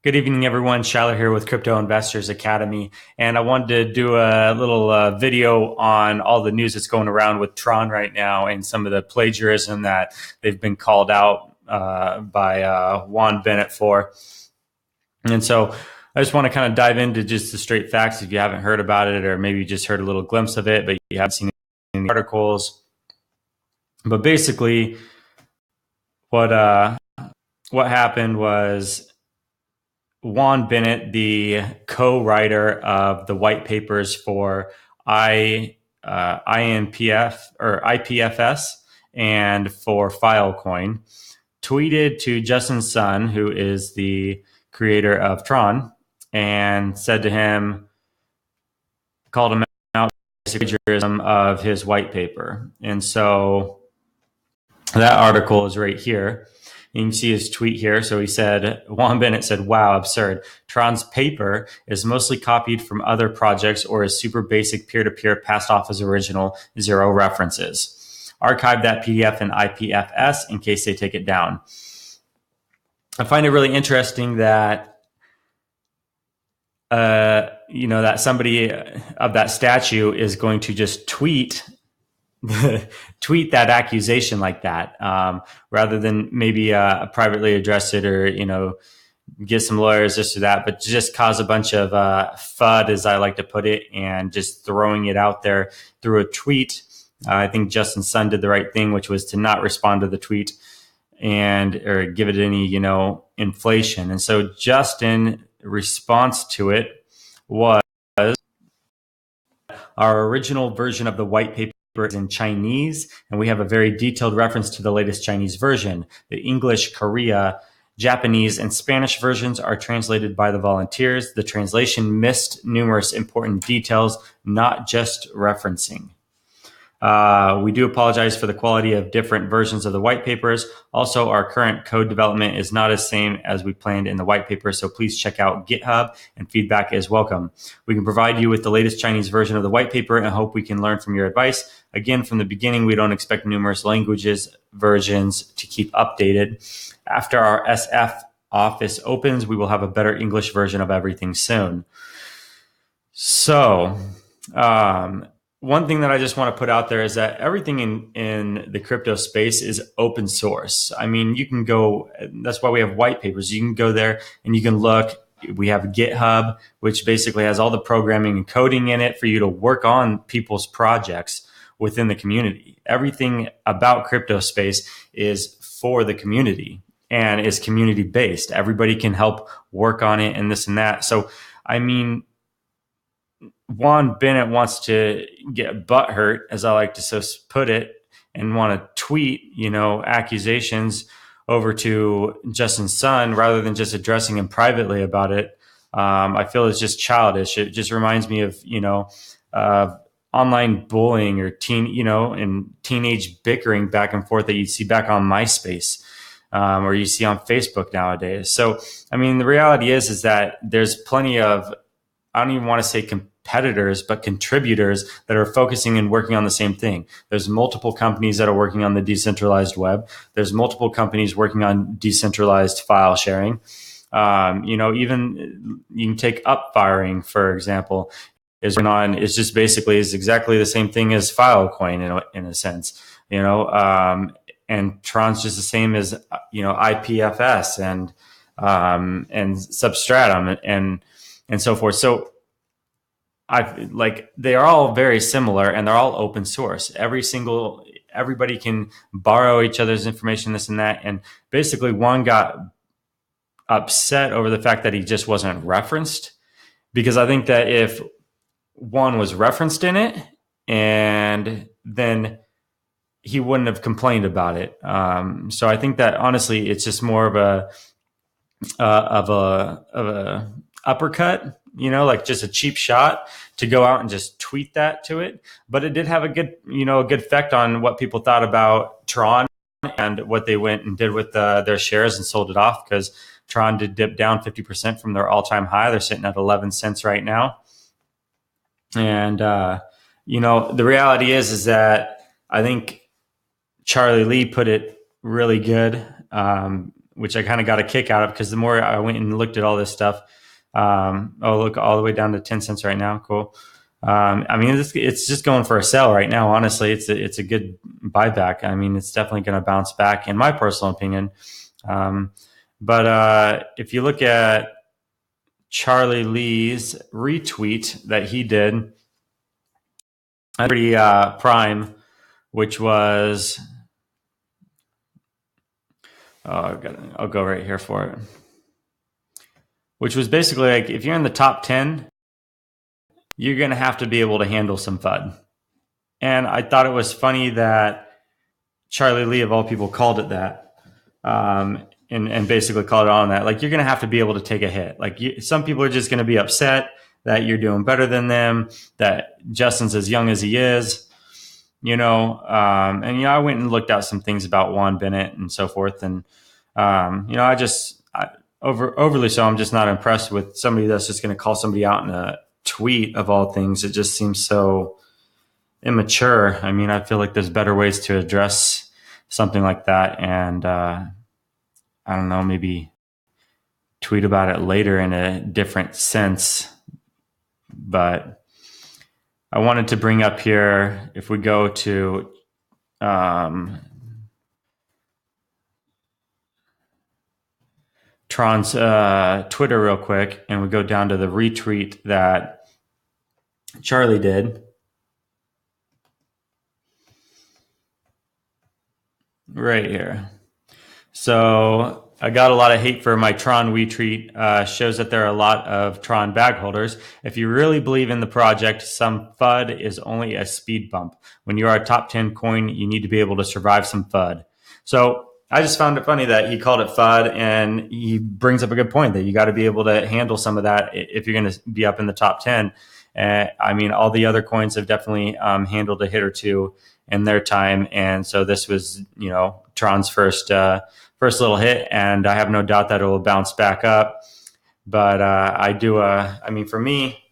Good evening, everyone. Shiler here with Crypto Investors Academy, and I wanted to do a little video on all the news that's going around with Tron right now and some of the plagiarism that they've been called out by Juan Bennett for. And so I just want to kind of dive into just the straight facts if you haven't heard about it, or maybe you just heard a little glimpse of it, but you haven't seen any articles. But basically, what happened was Juan Bennett, the co-writer of the white papers for INPF or IPFS and for Filecoin, tweeted to Justin Sun, who is the creator of Tron, and said to him, called him out for plagiarism of his white paper. And so that article is right here. You can see his tweet here. So he said, Juan Bennett said, "Wow, absurd. Tron's paper is mostly copied from other projects or is super basic peer-to-peer passed off as original, zero references. Archive that PDF in IPFS in case they take it down." I find it really interesting that, that somebody of that statue is going to just tweet that accusation like that, rather than maybe privately address it or, get some lawyers, this or that, but just cause a bunch of FUD, as I like to put it, and just throwing it out there through a tweet. I think Justin Sun did the right thing, which was to not respond to the tweet or give it any, inflation. And so Justin's response to it was, "Our original version of the white paper is in Chinese, and we have a very detailed reference to the latest Chinese version. The English, Korea, Japanese, and Spanish versions are translated by the volunteers. The translation missed numerous important details, not just referencing. We do apologize for the quality of different versions of the white papers. Also, our current code development is not as same as we planned in the white paper, so please check out GitHub, and feedback is welcome. We can provide you with the latest Chinese version of the white paper and hope we can learn from your advice. Again, from the beginning, we don't expect numerous languages versions to keep updated. After our SF office opens, we will have a better English version of everything soon." So, one thing that I just want to put out there is that everything in the crypto space is open source. I mean, you can go, that's why we have white papers. You can go there and you can look. We have GitHub, which basically has all the programming and coding in it for you to work on people's projects within the community. Everything about crypto space is for the community and is community based. Everybody can help work on it and this and that. So, I mean, Juan Bennett wants to get butthurt, as I like to put it, and want to tweet, accusations over to Justin Sun rather than just addressing him privately about it. I feel it's just childish. It just reminds me of, online bullying or and teenage bickering back and forth that you'd see back on MySpace, or you see on Facebook nowadays. So, I mean, the reality is that there's plenty of, I don't even want to say competitors, but contributors that are focusing and working on the same thing. There's multiple companies that are working on the decentralized web. There's multiple companies working on decentralized file sharing. Even you can take Upfiring, for example, is just basically is exactly the same thing as Filecoin in a sense, and Tron's just the same as, IPFS and Substratum and so forth. So they are all very similar and they're all open source. Everybody can borrow each other's information, this and that. And basically one got upset over the fact that he just wasn't referenced, because I think that if one was referenced in it, and then he wouldn't have complained about it. So I think that honestly, it's just more of a uppercut, like just a cheap shot to go out and just tweet that to it. But it did have a good effect on what people thought about Tron and what they went and did with their shares and sold it off, because Tron did dip down 50% from their all-time high. They're sitting at 11 cents right now. And, the reality is that I think Charlie Lee put it really good. which I kind of got a kick out of, because the more I went and looked at all this stuff, look, all the way down to 10 cents right now. Cool. I mean, it's just going for a sell right now. Honestly, it's a good buyback. I mean, it's definitely going to bounce back, in my personal opinion. But if you look at Charlie Lee's retweet that he did, pretty prime, which was, I'll go right here for it, which was basically like, if you're in the top 10, you're going to have to be able to handle some FUD. And I thought it was funny that Charlie Lee, of all people, called it that, and basically called it on that. Like, you're going to have to be able to take a hit. Like, some people are just going to be upset that you're doing better than them, that Justin's as young as he is, and I went and looked out some things about Juan Bennett and so forth. And, overly so, I'm just not impressed with somebody that's just going to call somebody out in a tweet, of all things. It just seems so immature. I mean, I feel like there's better ways to address something like that. And I don't know, maybe tweet about it later in a different sense. But I wanted to bring up here, if we go to Tron's Twitter real quick, and we go down to the retweet that Charlie did. Right here. So I got a lot of hate for my Tron retweet. Shows that there are a lot of Tron bag holders. If you really believe in the project, some FUD is only a speed bump. When you are a top 10 coin, you need to be able to survive some FUD. So I just found it funny that he called it FUD, and he brings up a good point that you got to be able to handle some of that if you're going to be up in the top 10. I mean, all the other coins have definitely handled a hit or two in their time. And so this was, Tron's first little hit, and I have no doubt that it will bounce back up. But for me,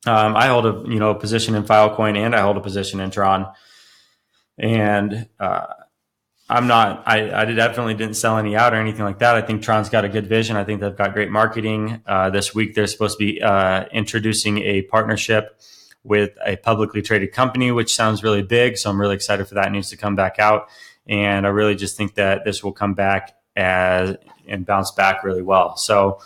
I hold a position in Filecoin, and I hold a position in Tron. And I definitely didn't sell any out or anything like that. I think Tron's got a good vision. I think they've got great marketing. This week, they're supposed to be introducing a partnership with a publicly traded company, which sounds really big. So I'm really excited for that news to come back out. And I really just think that this will come back and bounce back really well. So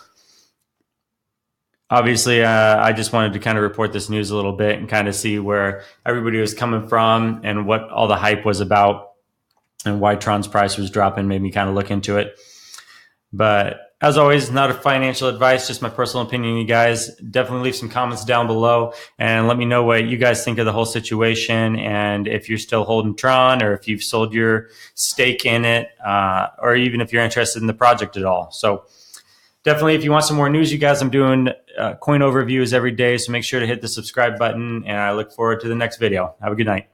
obviously, I just wanted to kind of report this news a little bit and kind of see where everybody was coming from and what all the hype was about, and why Tron's price was dropping. Made me kind of look into it. But as always, not a financial advice, just my personal opinion. You guys definitely leave some comments down below and let me know what you guys think of the whole situation, and if you're still holding Tron, or if you've sold your stake in it, or even if you're interested in the project at all. So definitely, if you want some more news, you guys, I'm doing coin overviews every day, so make sure to hit the subscribe button, and I look forward to the next video. Have a good night.